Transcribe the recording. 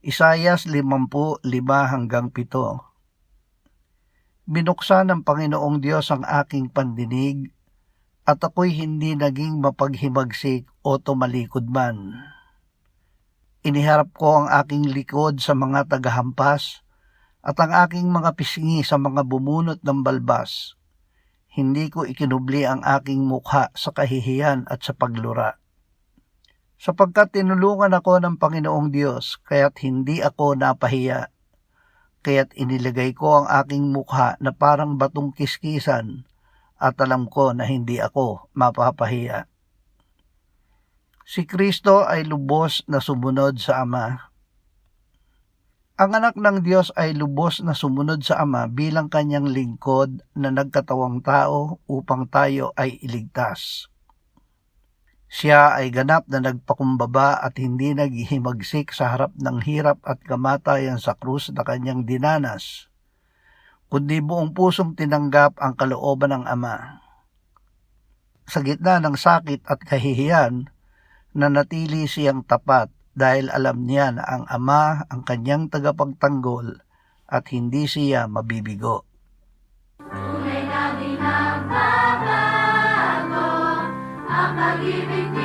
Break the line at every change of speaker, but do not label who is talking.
Isayas 55:7. Binuksan ng Panginoong Diyos ang aking pandinig, at ako'y hindi naging mapaghimagsik o tumalikod man. Iniharap ko ang aking likod sa mga tagahampas, at ang aking mga pisngi sa mga bumunot ng balbas. Hindi ko ikinubli ang aking mukha sa kahihiyan at sa paglura. Sapagkat tinulungan ako ng Panginoong Diyos, kaya't hindi ako napahiya. Kaya't inilagay ko ang aking mukha na parang batong kiskisan, at alam ko na hindi ako mapapahiya. Si Kristo ay lubos na sumunod sa Ama. Ang anak ng Diyos ay lubos na sumunod sa Ama bilang kanyang lingkod na nagkatawang tao upang tayo ay iligtas. Siya ay ganap na nagpakumbaba at hindi naghihimagsik sa harap ng hirap at kamatayan sa krus na kanyang dinanas, kundi buong pusong tinanggap ang kalooban ng Ama. Sa gitna ng sakit at kahihiyan, nanatili siyang tapat dahil alam niya na ang Ama ang kanyang tagapagtanggol at hindi siya mabibigo.
Tunay na di nagbabago ang pag-ibig